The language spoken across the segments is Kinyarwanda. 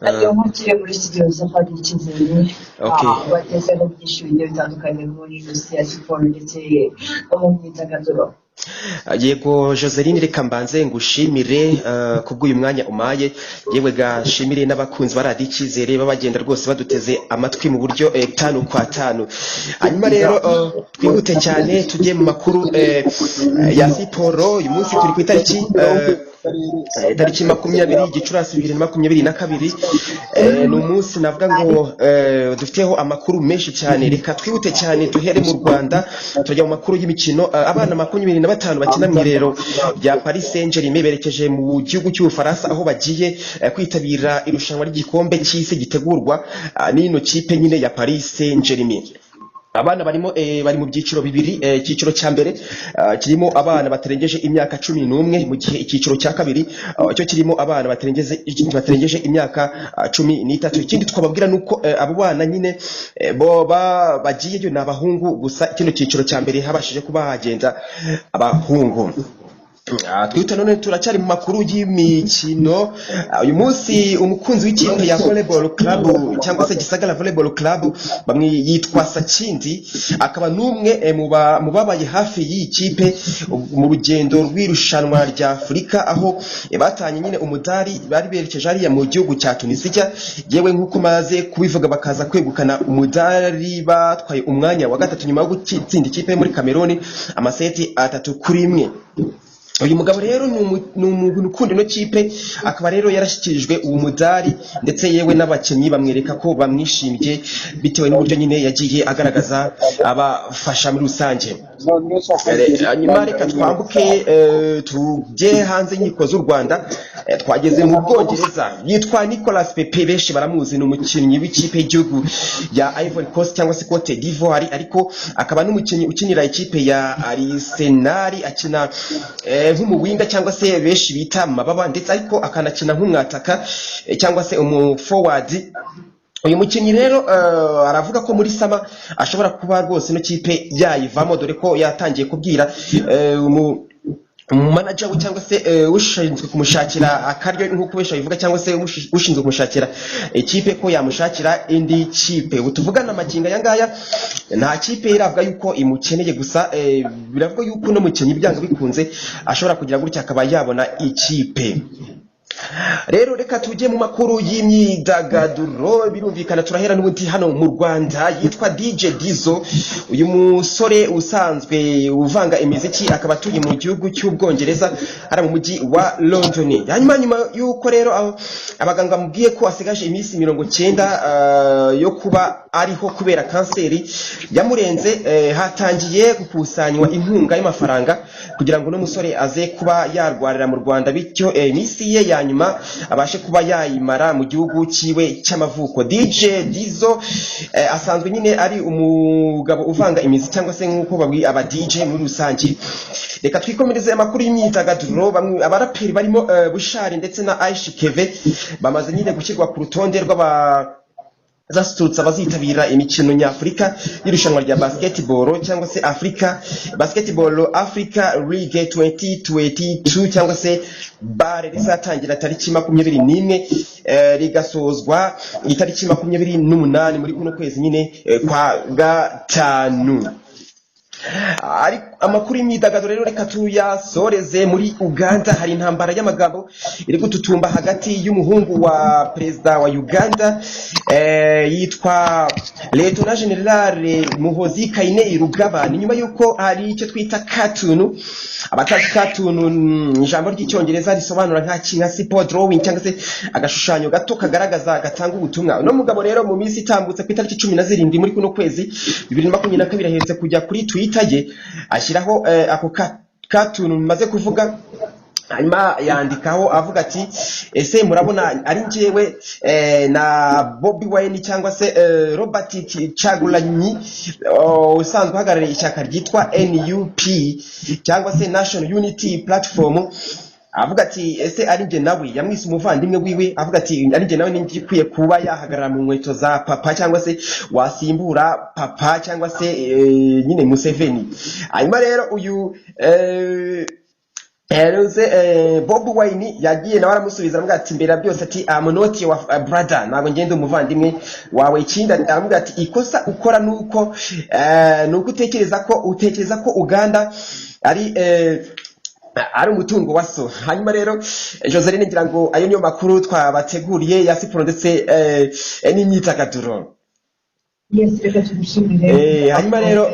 ariyo nkukire muri studio Safari Kizere Okay. bateze no byinshi bigiye bitandukanye muri industry ya siporo ndetse no mu myidagaduro. Yego Joseline, reka mbanze ngushimire kubw'uyu mwanya umaye, yewe gashimire n'abakunzi baradi Icyizere babagenda rwose baduteze amatwi mu buryo 5 kwa 5. Hanyuma rero twihute cyane tujye mu makuru ya siporo. Uyu munsi turi ku itariki 20 Gicurasi 2022. Ni umunsi navuga ngo dufiteho amakuru menshi cyane. Reka twihute cyane duhere mu Rwanda tujya mu makuru y'imikino. Abana 25 bakina mu irero rya Paris Saint-Germain berekeje mu gihugu cy'Ubufaransa aho bagiye kwitabira irushanwa ry'igikombe cy'isi gitegurwa n'ino kipe nyine ya Paris Saint-Germain. Abana bari mu byiciro bibiri. Icyiciro cya mbere kirimo abana batarengeje imyaka 11, mu gihe icyiciro cya kabiri cyo kirimo abana batarengeje imyaka 13. Ikindi twababwira nuko abo bana nyine bo bagiyeyo n'abahungu gusa. Kino cyiciro cya mbere habashije kuba hagenda abahungu. Twita none turacyari mu makuru y'imikino. Uyu munsi umukunzi w'ikipe ya Volleyball Club cyangwa se Gisagara Volleyball Club bamwe yitwa Sakindi, akaba numwe mu babaye hafi y'iyi kipe mu rugendo rw'irushanwa rya Afurika, aho batanye nyine umudari bari berekeje hariya mu gihugu cya Tunisia. Yewe nk'uko maze kubivuga bakaza kwegukana umudari, batwaye umwanya wa gatatu nyuma yo gutsinda ikipe muri Cameroon amaseti 3-1. Uyu mugabo rero ni umuntu ukunda ino kipe, akaba rero yarashyikirijwe uwo mudari ndetse yewe n'abakinnyi bamwereka ko bamwishimiye bitewe n'uburyo nyine yagiye agaragaza abafasha muri rusange. Hanyuma reka twambuke tujye hanze y'inkiko z'u Rwanda. Twageze mu Bwongereza. Yitwa Nicolas Pepe, benshi baramuzi, ni umukinnyi w'ikipe y'igihugu ya Ivory Coast cyangwa se Cote d'Ivoire, ariko akaba n'umukinnyi ukinira ikipe ya Arsenal, akina nk'umuwinga cyangwa se benshi bita mababa, ndetse ariko akanakina nk'umwataka cyangwa se forward. Uyu mukinnyi rero aravuga ko muri sama ashobora kuba rwose no kipe yayivamo, dore ko yatangiye kubwira manager we cyangwa se ushinzwe kumushakira akaryo nk'uko besha bivuga, cyangwa se ushinzwe kumushakira ikipe ko yamushakira indi kipe. Utuvugana amaginga yangaya nta kipe iravuga yuko imukeneye, gusa biravuga yuko no mukinnyi byanga bikunze ashobora kugira gutya akaba yabona ikipe. Rero reka tujye mu makuru y'imyidagaduro. Birumvikana turahera n'ubundi hano mu Rwanda. Yitwa DJ Dizzo, uyu musore usanzwe uvanga imiziki, akaba turi mu gihugu cy'Ubwongereza ari mu mujyi wa London. Hanyuma yuko rero abaganga mubwiye ko asigaje iminsi 90 yo kuba ariho kubera kanseri yamurenze, hatangiye gukusanywa inkunga y'amafaranga kugira ngo no musore aze kuba yarwarira mu Rwanda, bityo iminsi ye ya nyuma abashe kuba yayimara mu gihugu kiwe cy'amavuko. DJ Dizzo asanzwe nyine ari umugabo uvanga imizi cyangwa se nk'uko babwi aba DJ muri rusange. Reka twikomereze amakuru y'imyidagaduro. Bamwe abaraperi barimo Bushari ndetse na Aishi Keve bamaze nyine gushyirwa ku rutonde zasutsa bazitabira imikino nyafurika y'irushanwa rya basketball cyangwa se Basketball Africa League 2022 cyangwa se BAL, rizatangira tariki 21 rigasozwa itariki 28 muri kuno kwezi nyine kwa gatanu. Amakuru y'imyidagaduro rero reka tuyasoreze muri Uganda. Hari intambara y'amagambo iri gututumba hagati y'umuhungu wa perezida wa Uganda yitwa Lieutenant General Muhoozi Kainerugaba. Ni nyuma yuko hari icyo twita cartoon. Abatazi cartoon ijambo ry'icyongereza risobanura nka simple drawing cyangwa se agashushanyo gato kagaragaza gatanga ubutumwa. Uno mugabo rero mu minsi itambutse ku itariki 17 muri kuno kwezi 2022 aherutse kujya kuri Twitter ye ashyiraho ako cartoon maze kuvuga. Hanyuma yandikaho avuga ati, ese murabona ari njyewe na Bobby Wine cyangwa se Robert Kyagulanyi usanzwe uhagarariye ishyaka ryitwa NUP cyangwa se National Unity Platform. Avuga ati ese ari nge nawe, yamwise umuvandimwe wiwe, avuga ati ari nge nawe ningikwiye kuba yahagarara mu nkweto za papa cyangwa se wasimbura papa cyangwa se nyine Museveni. Hanyuma rero uyu Bob Wine yagiye nawe aramusubiza aramubwira ati mbere byose ati I'm not your brother, ntabwo ngende umuvandimwe wawe. ikindi aramubwira ati ikosa ukora nuko utekereza ko Uganda ari umutungo wa so. Hanyuma rero Joseline ngira ngo ayo niyo makuru twabateguriye ya siporo ndetse n'imyidagaduro. Yes, reka tugushimire. Hanyuma rero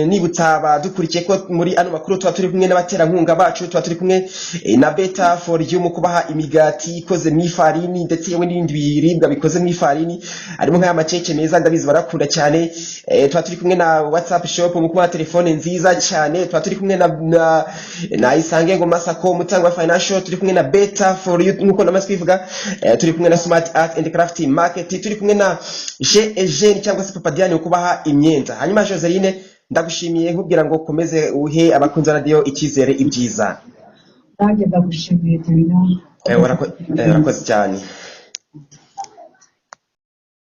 nibutsa abadukurikiye ko muri ano makuru tuba turi kumwe n'abaterankunga bacu, tuba turi kumwe na Better for You mu kubaha imigati ikoze mu ifarini ndetse yewe n'ibindi biribwa bikoze mu ifarini, harimo nk'aya macece meza ndabizi barakunda cyane. Tuba turi kumwe na WhatsApp shop mu kubaha telefone nziza cyane, tuba turi kumwe na Isange ngo Masako Mutangwa Financial, turi kumwe na Better for You nkuko namaze kwivuga, turi kumwe na Smart Art and Craft Market, turi kumwe na Eugene cyangwa se Papa Diane kubaha imyenda. Hanyuma Joseline ndagushimiye nkubwira ngo komeze uhe abakunzi radio icyizere ibyiza. Nanjye ndagushimiye Tirina. Warakoze cyane.